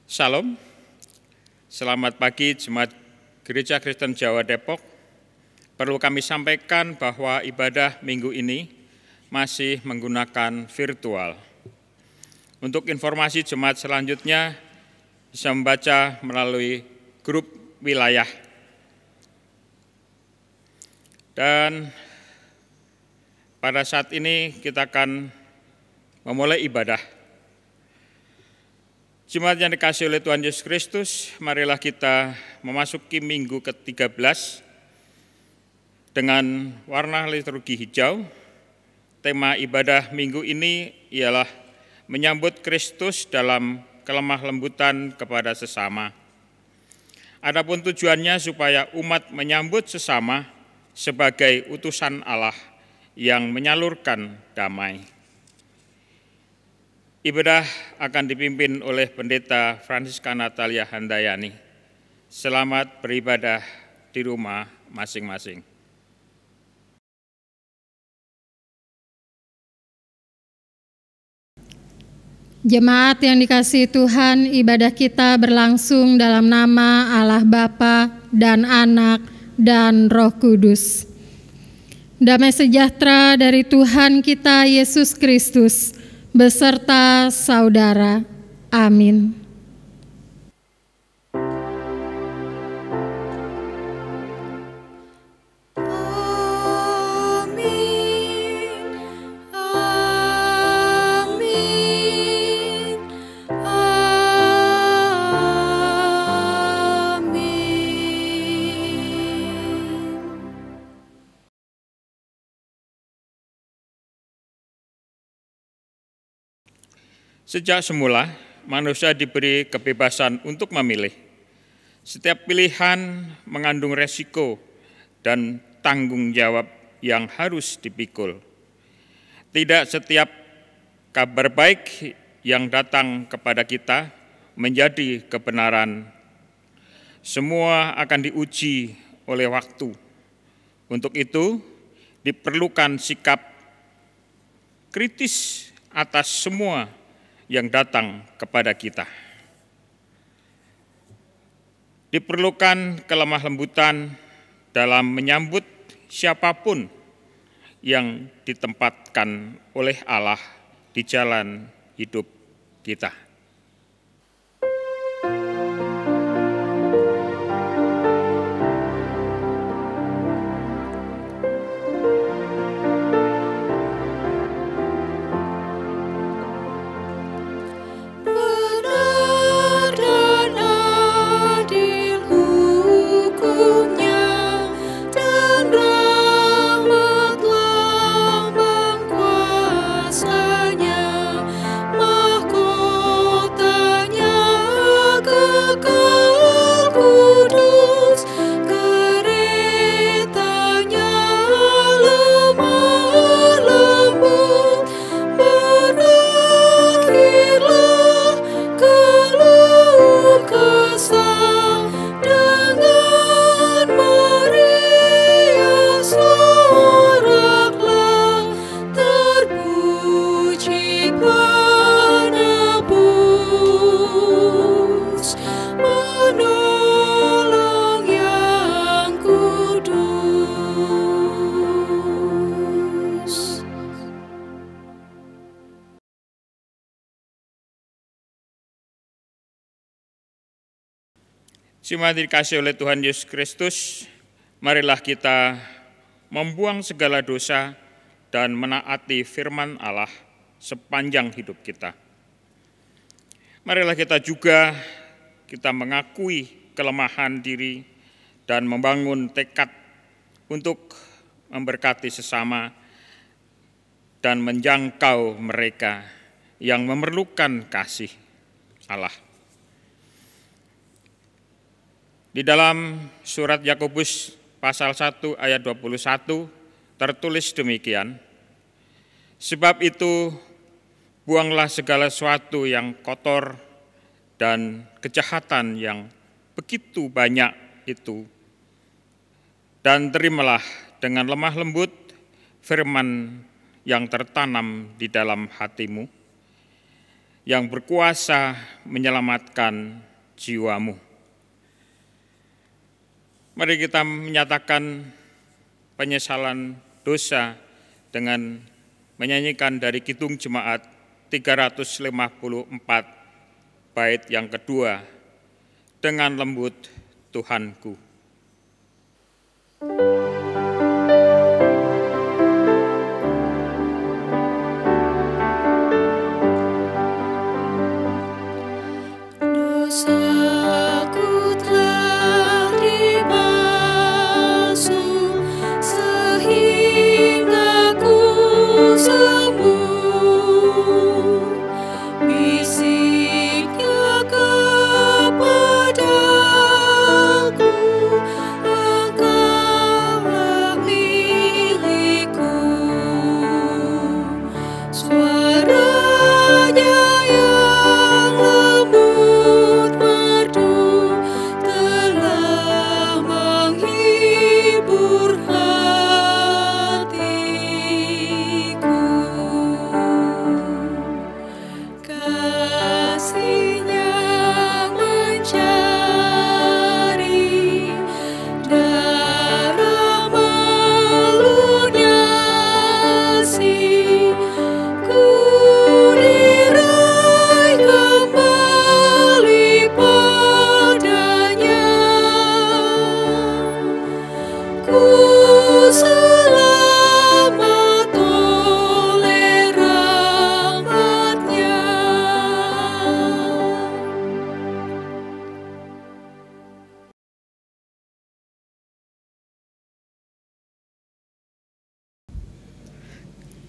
Salam, selamat pagi Jemaat Gereja Kristen Jawa Depok. Perlu kami sampaikan bahwa ibadah minggu ini masih menggunakan virtual. Untuk informasi jemaat selanjutnya bisa membaca melalui grup wilayah. Dan pada saat ini kita akan memulai ibadah. Jemaat yang dikasihi oleh Tuhan Yesus Kristus, marilah kita memasuki minggu ke-13 dengan warna liturgi hijau. Tema ibadah minggu ini ialah menyambut Kristus dalam kelemah lembutan kepada sesama. Adapun tujuannya supaya umat menyambut sesama sebagai utusan Allah yang menyalurkan damai. Ibadah akan dipimpin oleh Pendeta Francisca Natalia Handayani. Selamat beribadah di rumah masing-masing. Jemaat yang dikasihi Tuhan, ibadah kita berlangsung dalam nama Allah Bapa dan Anak dan Roh Kudus. Damai sejahtera dari Tuhan kita Yesus Kristus beserta saudara. Amin. Sejak semula, manusia diberi kebebasan untuk memilih. Setiap pilihan mengandung resiko dan tanggung jawab yang harus dipikul. Tidak setiap kabar baik yang datang kepada kita menjadi kebenaran. Semua akan diuji oleh waktu. Untuk itu, diperlukan sikap kritis atas semua yang datang kepada kita. Diperlukan kelemah lembutan dalam menyambut siapapun yang ditempatkan oleh Allah di jalan hidup kita. Jemaat dikasihi oleh Tuhan Yesus Kristus, marilah kita membuang segala dosa dan menaati firman Allah sepanjang hidup kita. Marilah kita juga mengakui kelemahan diri dan membangun tekad untuk memberkati sesama dan menjangkau mereka yang memerlukan kasih Allah. Di dalam surat Yakobus pasal 1 ayat 21 tertulis demikian, sebab itu buanglah segala sesuatu yang kotor dan kejahatan yang begitu banyak itu, dan terimalah dengan lemah lembut firman yang tertanam di dalam hatimu, yang berkuasa menyelamatkan jiwamu. Mari kita menyatakan penyesalan dosa dengan menyanyikan dari Kidung Jemaat 354 bait yang kedua, dengan lembut Tuhanku.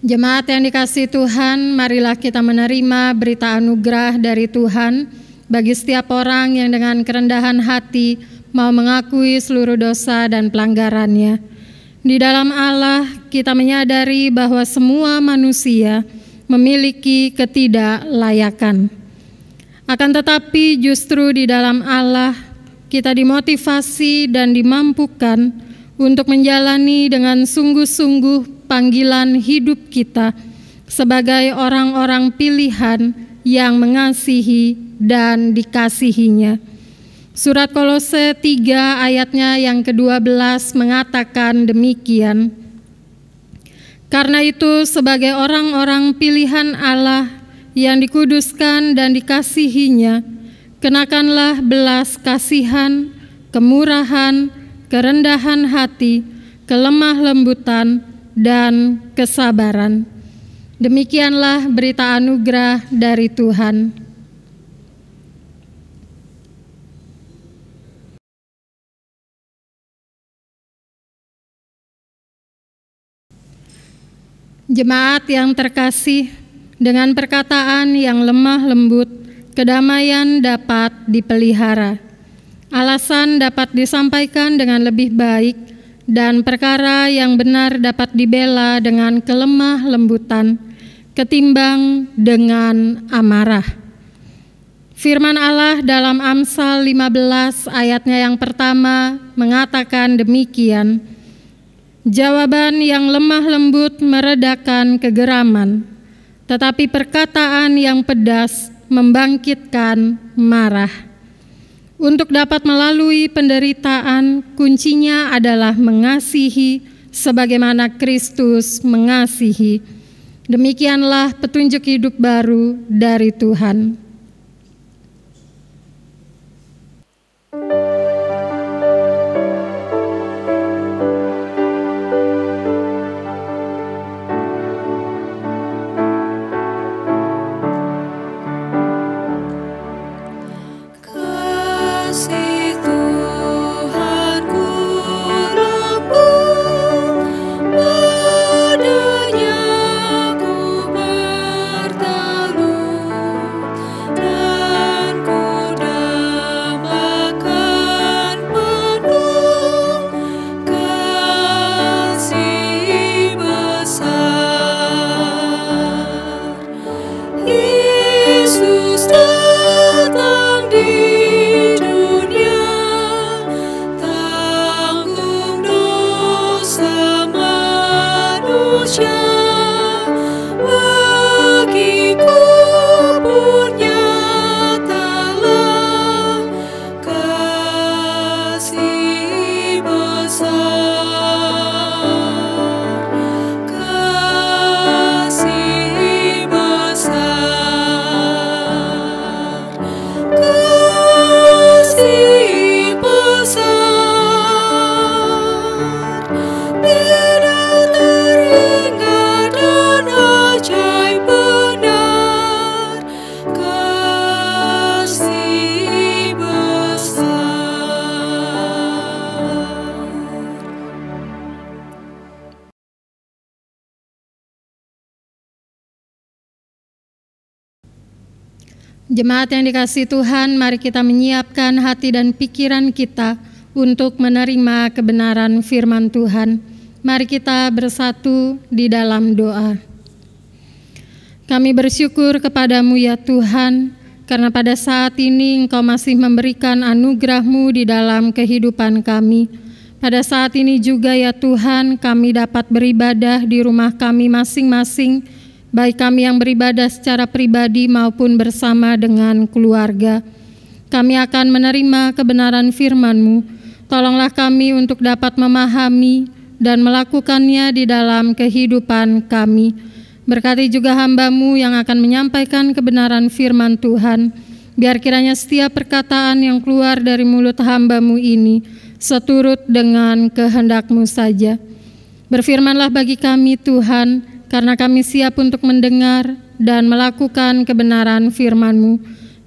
Jemaat yang dikasihi Tuhan, marilah kita menerima berita anugerah dari Tuhan bagi setiap orang yang dengan kerendahan hati mau mengakui seluruh dosa dan pelanggarannya. Di dalam Allah, kita menyadari bahwa semua manusia memiliki ketidaklayakan. Akan tetapi justru di dalam Allah, kita dimotivasi dan dimampukan untuk menjalani dengan sungguh-sungguh panggilan hidup kita sebagai orang-orang pilihan yang mengasihi dan dikasihinya. Surat Kolose 3 ayatnya yang ke-12 mengatakan demikian. Karena itu sebagai orang-orang pilihan Allah yang dikuduskan dan dikasihinya, kenakanlah belas kasihan, kemurahan, kerendahan hati, kelemah lembutan, dan kesabaran. Demikianlah berita anugerah dari Tuhan. Jemaat yang terkasih, dengan perkataan yang lemah lembut, kedamaian dapat dipelihara. Alasan dapat disampaikan dengan lebih baik, dan perkara yang benar dapat dibela dengan kelemah lembutan, ketimbang dengan amarah. Firman Allah dalam Amsal 15 ayatnya yang pertama mengatakan demikian, jawaban yang lemah lembut meredakan kegeraman, tetapi perkataan yang pedas membangkitkan marah. Untuk dapat melalui penderitaan, kuncinya adalah mengasihi sebagaimana Kristus mengasihi. Demikianlah petunjuk hidup baru dari Tuhan. Jemaat yang dikasihi Tuhan, mari kita menyiapkan hati dan pikiran kita untuk menerima kebenaran firman Tuhan. Mari kita bersatu di dalam doa. Kami bersyukur kepadamu ya Tuhan, karena pada saat ini Engkau masih memberikan anugerah-Mu di dalam kehidupan kami. Pada saat ini juga ya Tuhan, kami dapat beribadah di rumah kami masing-masing, baik kami yang beribadah secara pribadi maupun bersama dengan keluarga. Kami akan menerima kebenaran firman-Mu. Tolonglah kami untuk dapat memahami dan melakukannya di dalam kehidupan kami. Berkati juga hamba-Mu yang akan menyampaikan kebenaran firman Tuhan. Biar kiranya setiap perkataan yang keluar dari mulut hamba-Mu ini seturut dengan kehendak-Mu saja. Berfirmanlah bagi kami Tuhan, karena kami siap untuk mendengar dan melakukan kebenaran firman-Mu.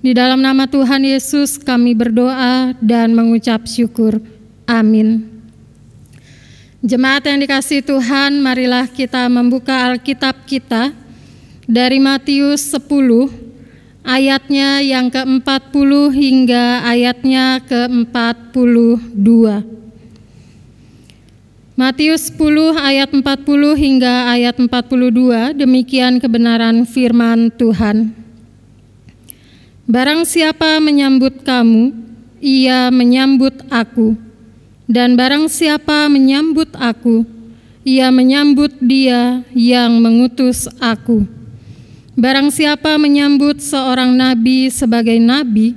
Di dalam nama Tuhan Yesus kami berdoa dan mengucap syukur. Amin. Jemaat yang dikasihi Tuhan, marilah kita membuka Alkitab kita dari Matius 10, ayatnya yang ke-40 hingga ayatnya ke-42. Matius 10 ayat 40 hingga ayat 42, demikian kebenaran firman Tuhan. Barang siapa menyambut kamu, ia menyambut aku. Dan barang siapa menyambut aku, ia menyambut Dia yang mengutus aku. Barang siapa menyambut seorang nabi sebagai nabi,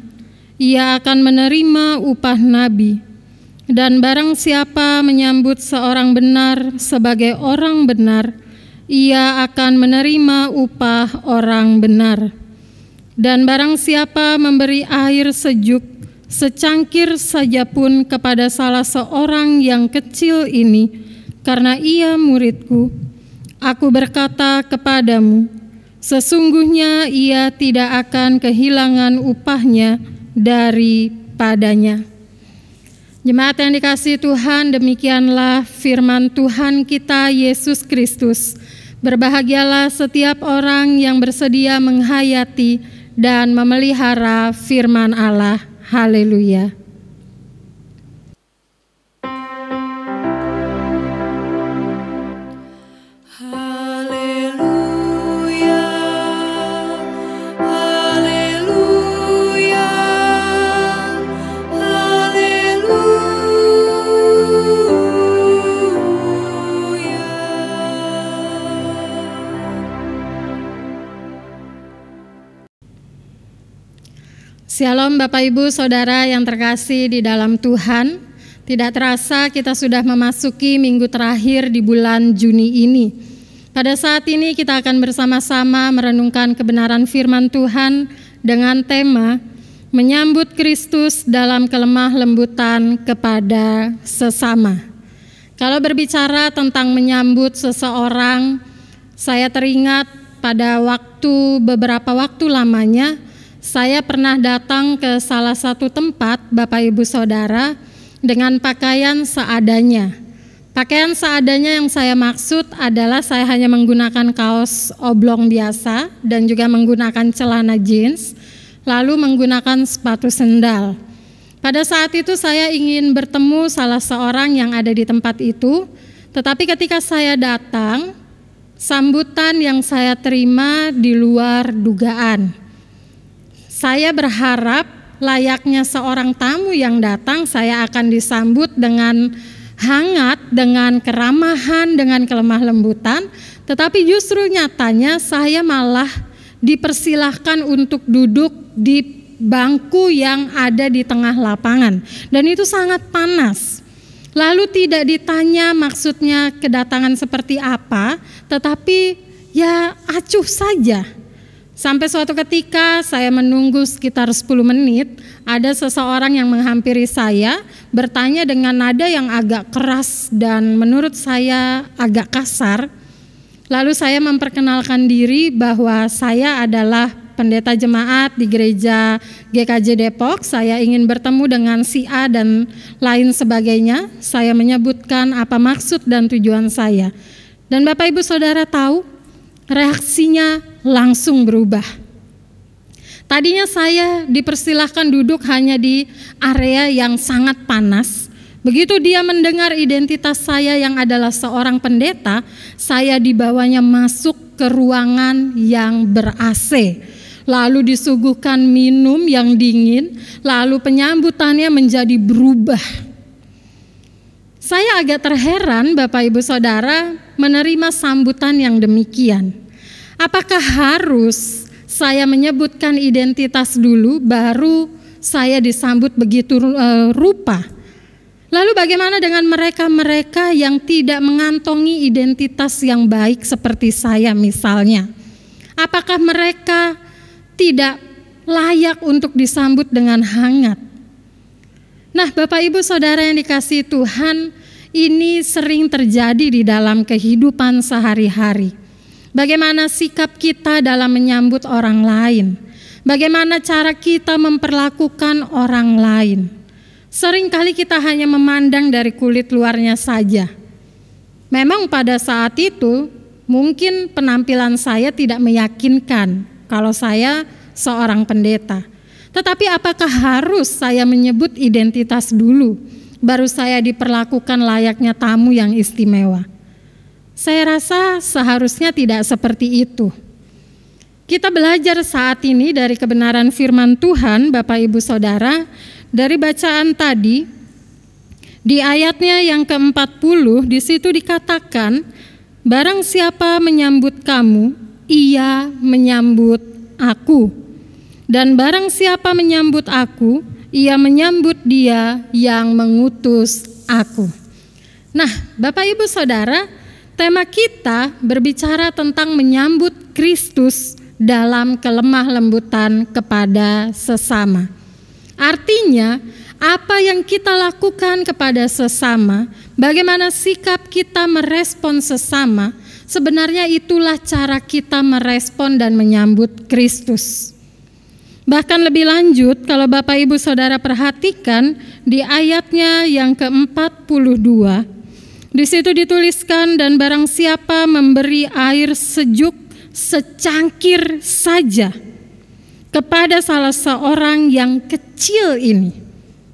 ia akan menerima upah nabi. Dan barang siapa menyambut seorang benar sebagai orang benar, ia akan menerima upah orang benar. Dan barang siapa memberi air sejuk secangkir saja pun kepada salah seorang yang kecil ini, karena ia muridku, aku berkata kepadamu, sesungguhnya ia tidak akan kehilangan upahnya daripadanya. Jemaat yang dikasihi Tuhan, demikianlah firman Tuhan kita Yesus Kristus. Berbahagialah setiap orang yang bersedia menghayati dan memelihara firman Allah. Haleluya. Haleluya. Haleluya. Haleluya. Shalom Bapak Ibu Saudara yang terkasih di dalam Tuhan. Tidak terasa kita sudah memasuki minggu terakhir di bulan Juni ini. Pada saat ini kita akan bersama-sama merenungkan kebenaran firman Tuhan dengan tema menyambut Kristus dalam kelemah lembutan kepada sesama. Kalau berbicara tentang menyambut seseorang, saya teringat pada beberapa waktu lamanya, saya pernah datang ke salah satu tempat, Bapak Ibu Saudara, dengan pakaian seadanya. Pakaian seadanya yang saya maksud adalah saya hanya menggunakan kaos oblong biasa dan juga menggunakan celana jeans, lalu menggunakan sepatu sendal. Pada saat itu saya ingin bertemu salah seorang yang ada di tempat itu, tetapi ketika saya datang, sambutan yang saya terima di luar dugaan. Saya berharap layaknya seorang tamu yang datang, saya akan disambut dengan hangat, dengan keramahan, dengan kelemah lembutan. Tetapi justru nyatanya saya malah dipersilahkan untuk duduk di bangku yang ada di tengah lapangan. Dan itu sangat panas. Lalu tidak ditanya maksudnya kedatangan seperti apa, tetapi ya acuh saja. Sampai suatu ketika saya menunggu sekitar 10 menit, ada seseorang yang menghampiri saya, bertanya dengan nada yang agak keras dan menurut saya agak kasar. Lalu saya memperkenalkan diri bahwa saya adalah pendeta jemaat di gereja GKJ Depok. Saya ingin bertemu dengan si A dan lain sebagainya. Saya menyebutkan apa maksud dan tujuan saya. Dan Bapak Ibu Saudara tahu, reaksinya langsung berubah. Tadinya saya dipersilahkan duduk hanya di area yang sangat panas. Begitu dia mendengar identitas saya yang adalah seorang pendeta, saya dibawanya masuk ke ruangan yang ber-AC. Lalu disuguhkan minum yang dingin, lalu penyambutannya menjadi berubah. Saya agak terheran Bapak Ibu Saudara menerima sambutan yang demikian. Apakah harus saya menyebutkan identitas dulu baru saya disambut begitu rupa? Lalu bagaimana dengan mereka-mereka yang tidak mengantongi identitas yang baik seperti saya misalnya? Apakah mereka tidak layak untuk disambut dengan hangat? Nah, Bapak Ibu Saudara yang dikasihi Tuhan, ini sering terjadi di dalam kehidupan sehari-hari. Bagaimana sikap kita dalam menyambut orang lain? Bagaimana cara kita memperlakukan orang lain? Seringkali kita hanya memandang dari kulit luarnya saja. Memang pada saat itu mungkin penampilan saya tidak meyakinkan kalau saya seorang pendeta. Tetapi apakah harus saya menyebut identitas dulu baru saya diperlakukan layaknya tamu yang istimewa? Saya rasa seharusnya tidak seperti itu. Kita belajar saat ini dari kebenaran firman Tuhan, Bapak Ibu Saudara, dari bacaan tadi, di ayatnya yang ke-40, di situ dikatakan, barang siapa menyambut kamu, ia menyambut aku. Dan barang siapa menyambut aku, ia menyambut dia yang mengutus aku. Nah, Bapak Ibu Saudara, tema kita berbicara tentang menyambut Kristus dalam kelemah lembutan kepada sesama. Artinya, apa yang kita lakukan kepada sesama, bagaimana sikap kita merespon sesama, sebenarnya itulah cara kita merespon dan menyambut Kristus. Bahkan lebih lanjut, kalau Bapak Ibu Saudara perhatikan di ayatnya yang ke-42, di situ dituliskan, dan barang siapa memberi air sejuk secangkir saja kepada salah seorang yang kecil ini.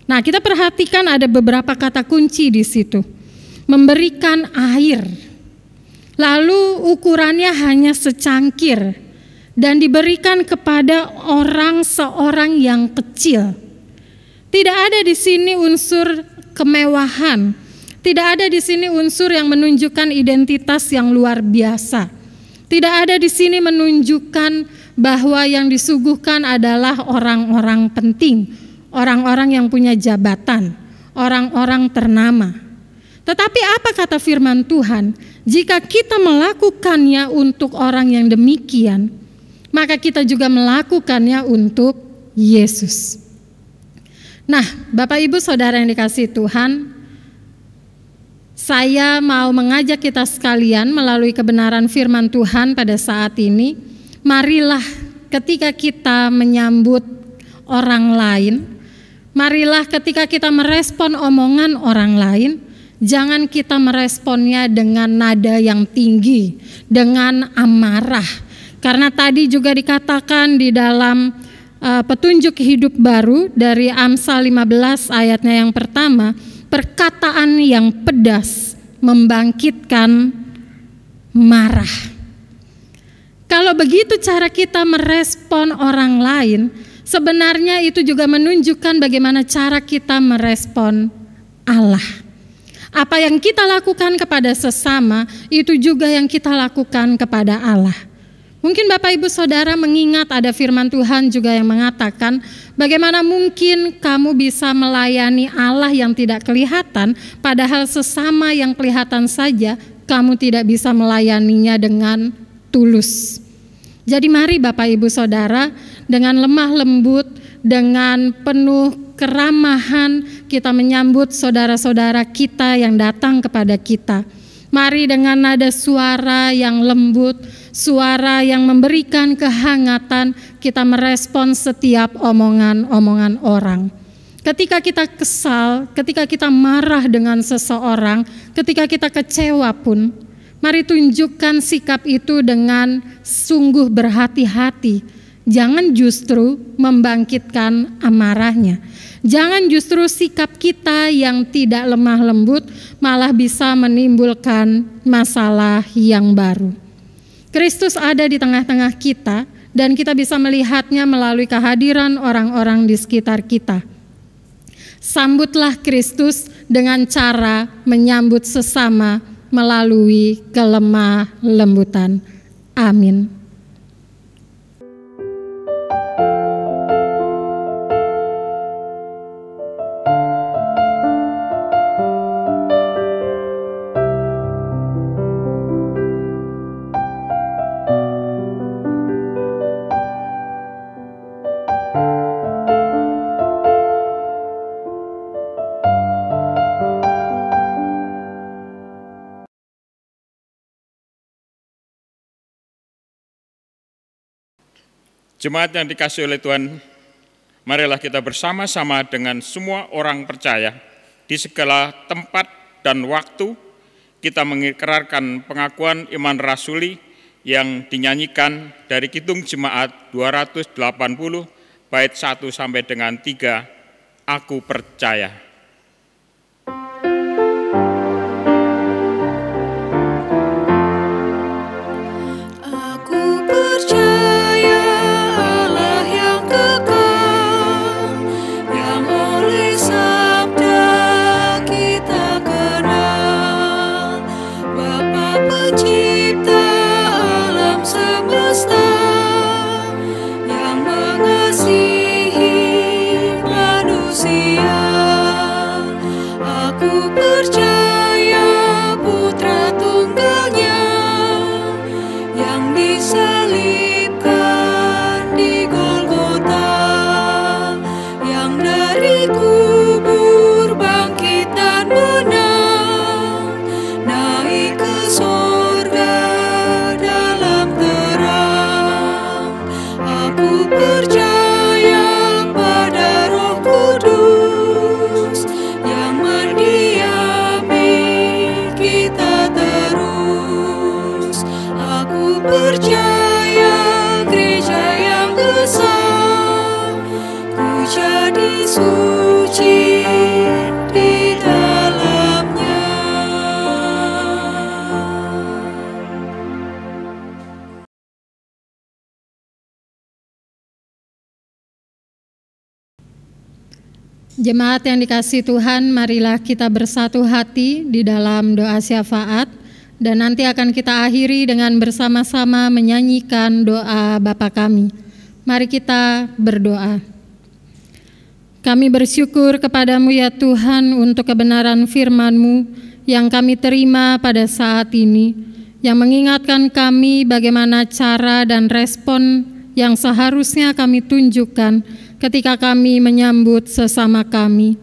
Nah, kita perhatikan ada beberapa kata kunci di situ. Memberikan air. Lalu ukurannya hanya secangkir dan diberikan kepada seorang yang kecil. Tidak ada di sini unsur kemewahan. Tidak ada di sini unsur yang menunjukkan identitas yang luar biasa. Tidak ada di sini menunjukkan bahwa yang disuguhkan adalah orang-orang penting, orang-orang yang punya jabatan, orang-orang ternama. Tetapi apa kata firman Tuhan? Jika kita melakukannya untuk orang yang demikian, maka kita juga melakukannya untuk Yesus. Nah, Bapak Ibu Saudara yang dikasihi Tuhan, saya mau mengajak kita sekalian melalui kebenaran firman Tuhan pada saat ini. Marilah ketika kita menyambut orang lain, marilah ketika kita merespon omongan orang lain, jangan kita meresponnya dengan nada yang tinggi, dengan amarah. Karena tadi juga dikatakan di dalam petunjuk hidup baru dari Amsal 15 ayatnya yang pertama, perkataan yang pedas membangkitkan marah. Kalau begitu cara kita merespon orang lain, sebenarnya itu juga menunjukkan bagaimana cara kita merespon Allah. Apa yang kita lakukan kepada sesama, itu juga yang kita lakukan kepada Allah. Mungkin Bapak Ibu Saudara mengingat ada firman Tuhan juga yang mengatakan, bagaimana mungkin kamu bisa melayani Allah yang tidak kelihatan, padahal sesama yang kelihatan saja kamu tidak bisa melayaninya dengan tulus. Jadi mari Bapak Ibu Saudara, dengan lemah lembut, dengan penuh keramahan kita menyambut saudara-saudara kita yang datang kepada kita. Mari dengan nada suara yang lembut, suara yang memberikan kehangatan, kita merespon setiap omongan-omongan orang. Ketika kita kesal, ketika kita marah dengan seseorang, ketika kita kecewa pun, mari tunjukkan sikap itu dengan sungguh berhati-hati. Jangan justru membangkitkan amarahnya. Jangan justru sikap kita yang tidak lemah lembut malah bisa menimbulkan masalah yang baru. Kristus ada di tengah-tengah kita dan kita bisa melihatnya melalui kehadiran orang-orang di sekitar kita. Sambutlah Kristus dengan cara menyambut sesama melalui kelemah lembutan. Amin. Jemaat yang dikasihi oleh Tuhan, marilah kita bersama-sama dengan semua orang percaya di segala tempat dan waktu kita mengikrarkan pengakuan iman rasuli yang dinyanyikan dari Kidung Jemaat 280 bait 1 sampai dengan 3, Aku percaya. Jemaat yang dikasihi Tuhan, marilah kita bersatu hati di dalam doa syafaat dan nanti akan kita akhiri dengan bersama-sama menyanyikan doa Bapa kami. Mari kita berdoa. Kami bersyukur kepadamu ya Tuhan untuk kebenaran firman-Mu yang kami terima pada saat ini, yang mengingatkan kami bagaimana cara dan respon yang seharusnya kami tunjukkan ketika kami menyambut sesama kami.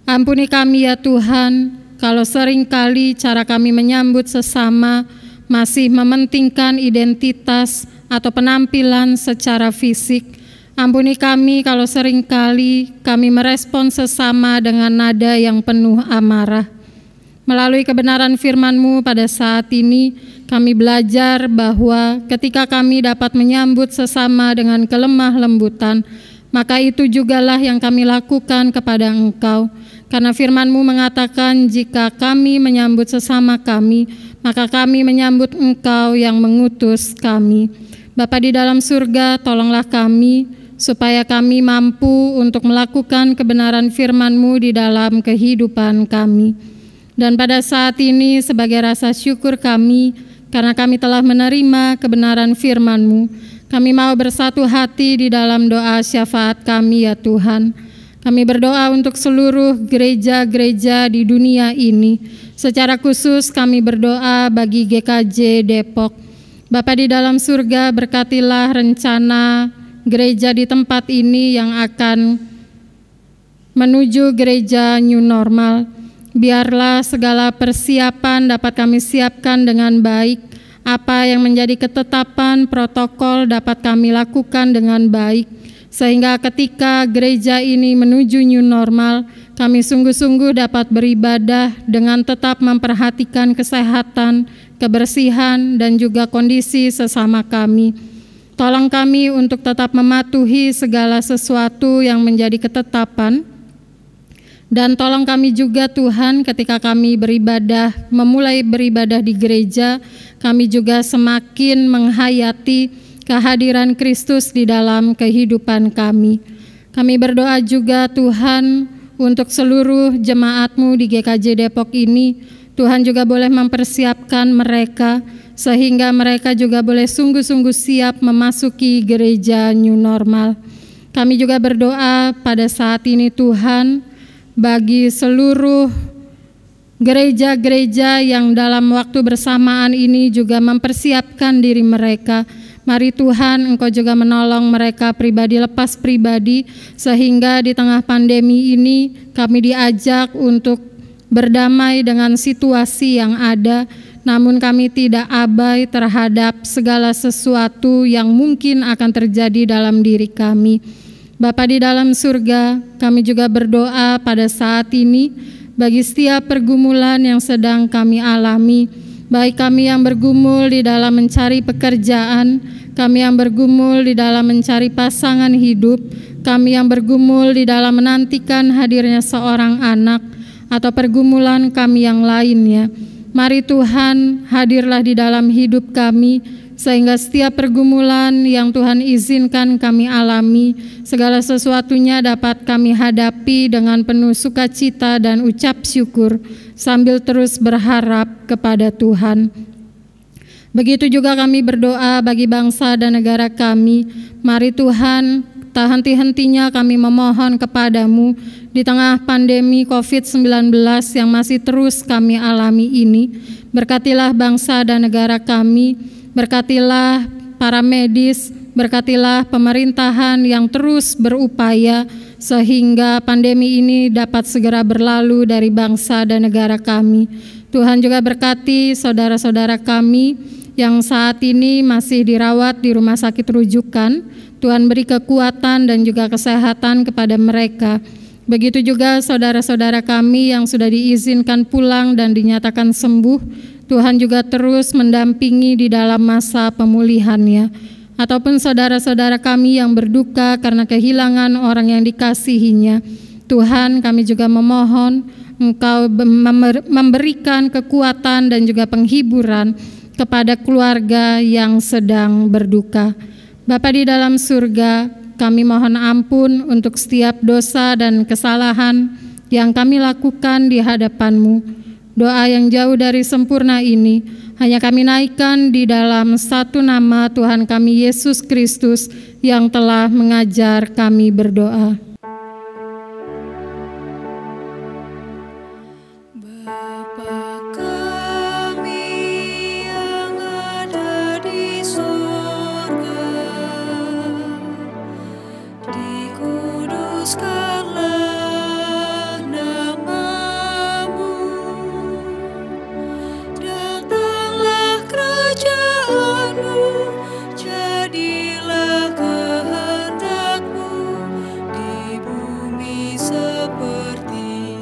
Ampuni kami ya Tuhan, kalau seringkali cara kami menyambut sesama masih mementingkan identitas atau penampilan secara fisik. Ampuni kami kalau seringkali kami merespon sesama dengan nada yang penuh amarah. Melalui kebenaran firman-Mu pada saat ini, kami belajar bahwa ketika kami dapat menyambut sesama dengan kelemah lembutan, maka itu jugalah yang kami lakukan kepada Engkau. Karena firman-Mu mengatakan jika kami menyambut sesama kami, maka kami menyambut Engkau yang mengutus kami. Bapa di dalam surga, tolonglah kami supaya kami mampu untuk melakukan kebenaran firman-Mu di dalam kehidupan kami. Dan pada saat ini sebagai rasa syukur kami, karena kami telah menerima kebenaran firman-Mu, kami mau bersatu hati di dalam doa syafaat kami ya Tuhan. Kami berdoa untuk seluruh gereja-gereja di dunia ini. Secara khusus kami berdoa bagi GKJ Depok. Bapa di dalam surga, berkatilah rencana gereja di tempat ini yang akan menuju gereja new normal. Biarlah segala persiapan dapat kami siapkan dengan baik. Apa yang menjadi ketetapan protokol dapat kami lakukan dengan baik, sehingga ketika gereja ini menuju new normal, kami sungguh-sungguh dapat beribadah dengan tetap memperhatikan kesehatan, kebersihan, dan juga kondisi sesama kami. Tolong kami untuk tetap mematuhi segala sesuatu yang menjadi ketetapan. Dan tolong kami juga Tuhan, ketika kami beribadah, memulai beribadah di gereja, kami juga semakin menghayati kehadiran Kristus di dalam kehidupan kami. Kami berdoa juga Tuhan untuk seluruh jemaat-Mu di GKJ Depok ini. Tuhan juga boleh mempersiapkan mereka, sehingga mereka juga boleh sungguh-sungguh siap memasuki gereja new normal. Kami juga berdoa pada saat ini Tuhan, bagi seluruh gereja-gereja yang dalam waktu bersamaan ini juga mempersiapkan diri mereka. Mari Tuhan, Engkau juga menolong mereka pribadi lepas pribadi, sehingga di tengah pandemi ini kami diajak untuk berdamai dengan situasi yang ada, namun kami tidak abai terhadap segala sesuatu yang mungkin akan terjadi dalam diri kami. Bapa di dalam surga, kami juga berdoa pada saat ini bagi setiap pergumulan yang sedang kami alami, baik kami yang bergumul di dalam mencari pekerjaan, kami yang bergumul di dalam mencari pasangan hidup, kami yang bergumul di dalam menantikan hadirnya seorang anak, atau pergumulan kami yang lainnya. Mari Tuhan, hadirlah di dalam hidup kami, sehingga setiap pergumulan yang Tuhan izinkan kami alami, segala sesuatunya dapat kami hadapi dengan penuh sukacita dan ucap syukur, sambil terus berharap kepada Tuhan. Begitu juga kami berdoa bagi bangsa dan negara kami. Mari Tuhan, tak henti-hentinya kami memohon kepadamu di tengah pandemi COVID-19 yang masih terus kami alami ini. Berkatilah bangsa dan negara kami, berkatilah para medis, berkatilah pemerintahan yang terus berupaya sehingga pandemi ini dapat segera berlalu dari bangsa dan negara kami. Tuhan juga berkati saudara-saudara kami yang saat ini masih dirawat di rumah sakit rujukan. Tuhan beri kekuatan dan juga kesehatan kepada mereka. Begitu juga saudara-saudara kami yang sudah diizinkan pulang dan dinyatakan sembuh, Tuhan juga terus mendampingi di dalam masa pemulihannya. Ataupun saudara-saudara kami yang berduka karena kehilangan orang yang dikasihinya, Tuhan, kami juga memohon Engkau memberikan kekuatan dan juga penghiburan kepada keluarga yang sedang berduka. Bapa di dalam surga, kami mohon ampun untuk setiap dosa dan kesalahan yang kami lakukan di hadapan-Mu. Doa yang jauh dari sempurna ini hanya kami naikkan di dalam satu nama Tuhan kami Yesus Kristus yang telah mengajar kami berdoa. Bapa kami yang ada di surga, dikuduskanlah nama-Mu, datanglah kerajaan-Mu, jadilah kehendak-Mu di bumi seperti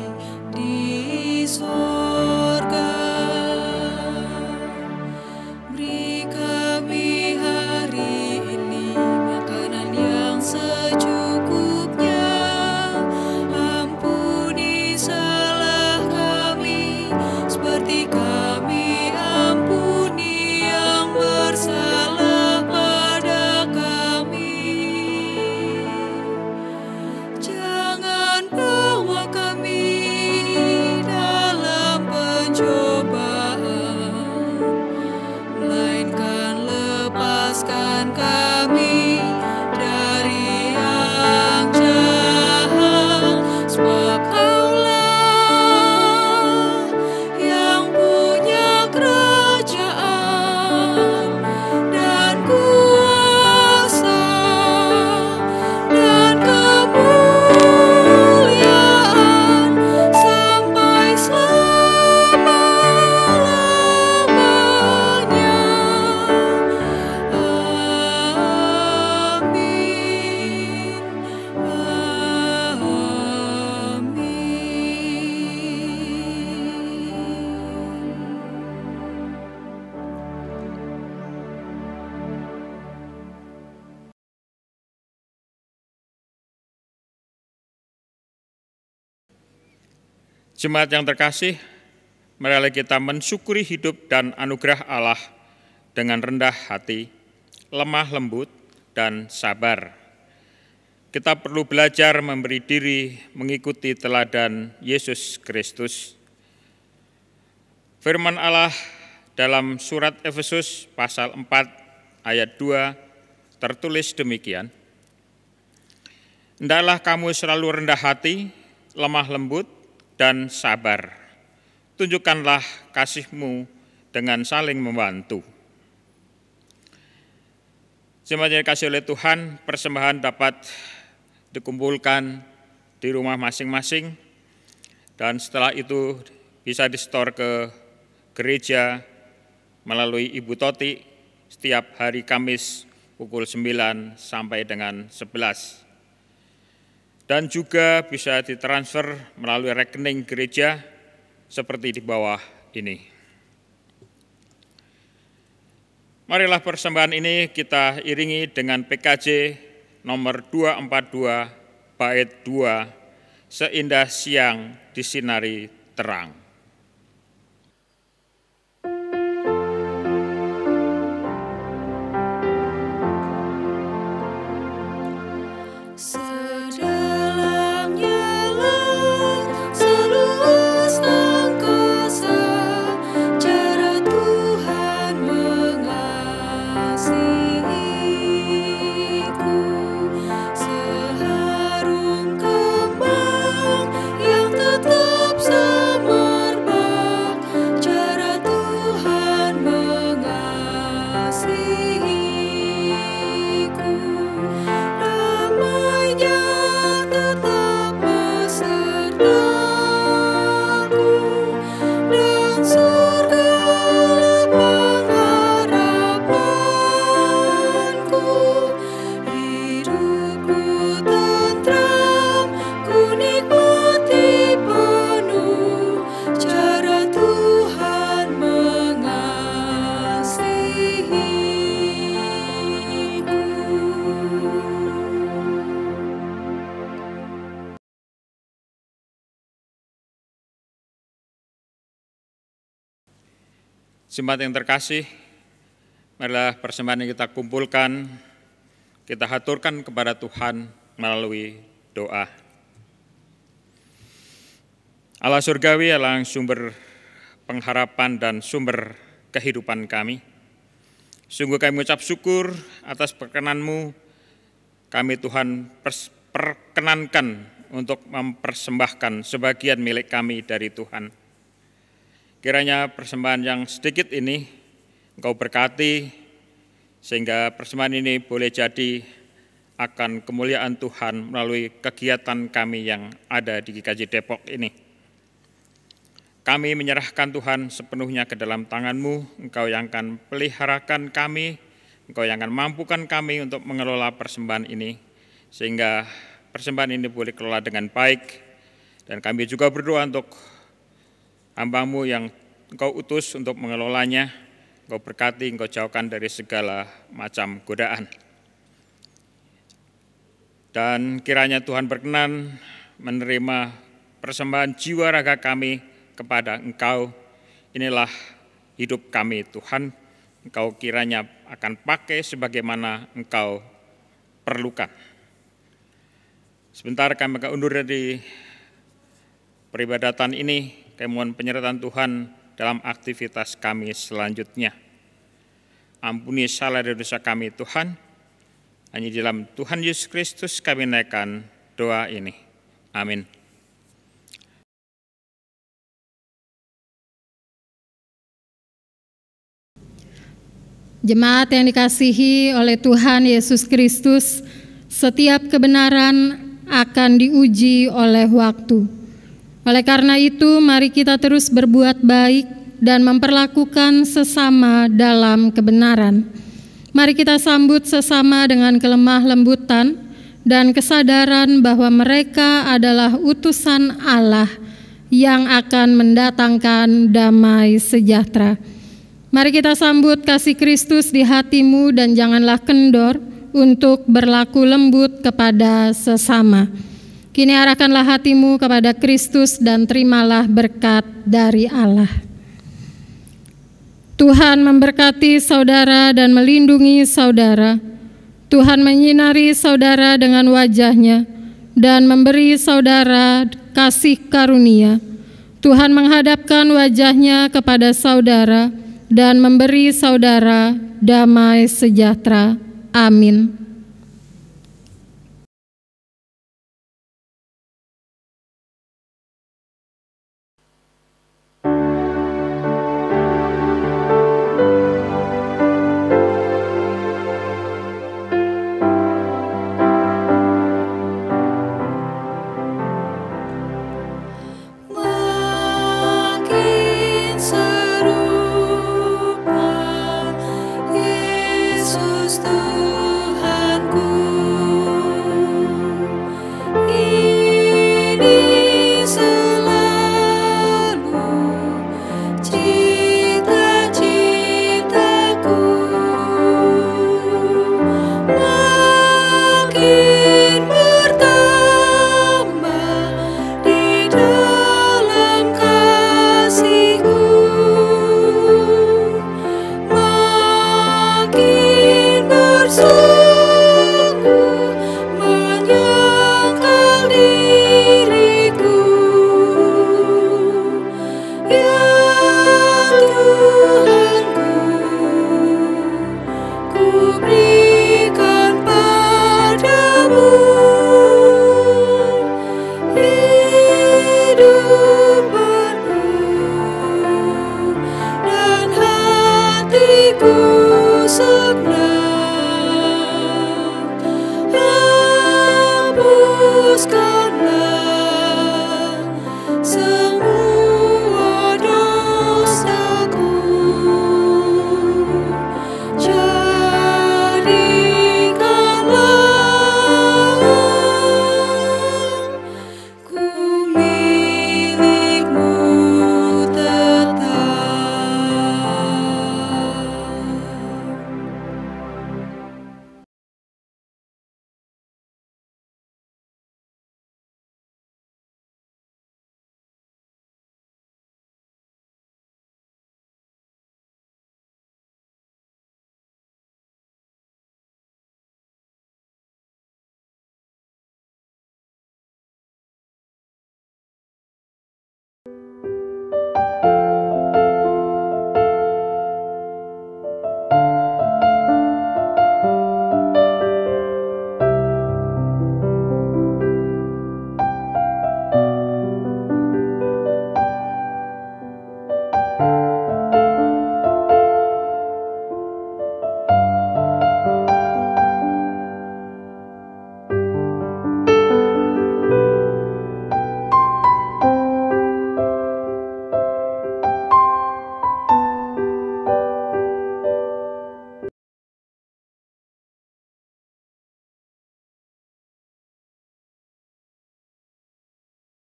di sorga. Beri kami hari ini makanan yang secukupnya, Jemaat yang terkasih, marilah kita mensyukuri hidup dan anugerah Allah dengan rendah hati, lemah lembut, dan sabar. Kita perlu belajar memberi diri mengikuti teladan Yesus Kristus. Firman Allah dalam surat Efesus pasal 4 ayat 2 tertulis demikian, "Hendaklah kamu selalu rendah hati, lemah lembut, dan sabar. Tunjukkanlah kasih-Mu dengan saling membantu." Jemaat yang dikasihi oleh Tuhan, persembahan dapat dikumpulkan di rumah masing-masing dan setelah itu bisa disetor ke gereja melalui Ibu Toti setiap hari Kamis pukul 9 sampai dengan 11. Dan juga bisa ditransfer melalui rekening gereja seperti di bawah ini. Marilah persembahan ini kita iringi dengan PKJ nomor 242 bait 2, seindah siang disinari terang. Jemaat yang terkasih, marilah persembahan yang kita kumpulkan, kita haturkan kepada Tuhan melalui doa. Allah surgawi, Allah yang sumber pengharapan dan sumber kehidupan kami. Sungguh kami mengucap syukur atas perkenan-Mu, kami Tuhan perkenankan untuk mempersembahkan sebagian milik kami dari Tuhan. Kiranya persembahan yang sedikit ini Engkau berkati, sehingga persembahan ini boleh jadi akan kemuliaan Tuhan melalui kegiatan kami yang ada di GKJ Depok ini. Kami menyerahkan Tuhan sepenuhnya ke dalam tangan-Mu, Engkau yang akan peliharakan kami, Engkau yang akan mampukan kami untuk mengelola persembahan ini, sehingga persembahan ini boleh kelola dengan baik, dan kami juga berdoa untuk hamba-Mu yang Engkau utus untuk mengelolanya, Engkau berkati, Engkau jauhkan dari segala macam godaan. Dan kiranya Tuhan berkenan menerima persembahan jiwa raga kami kepada Engkau. Inilah hidup kami Tuhan, Engkau kiranya akan pakai sebagaimana Engkau perlukan. Sebentar kami akan undur dari peribadatan ini. Kami mohon penyertaan Tuhan dalam aktivitas kami selanjutnya. Ampuni salah dan dosa kami Tuhan. Hanya di dalam Tuhan Yesus Kristus kami naikkan doa ini. Amin. Jemaat yang dikasihi oleh Tuhan Yesus Kristus, setiap kebenaran akan diuji oleh waktu. Oleh karena itu, mari kita terus berbuat baik dan memperlakukan sesama dalam kebenaran. Mari kita sambut sesama dengan kelemah lembutan dan kesadaran bahwa mereka adalah utusan Allah yang akan mendatangkan damai sejahtera. Mari kita sambut kasih Kristus di hatimu dan janganlah kendor untuk berlaku lembut kepada sesama. Kini arahkanlah hatimu kepada Kristus dan terimalah berkat dari Allah. Tuhan memberkati saudara dan melindungi saudara. Tuhan menyinari saudara dengan wajah-Nya dan memberi saudara kasih karunia. Tuhan menghadapkan wajah-Nya kepada saudara dan memberi saudara damai sejahtera. Amin.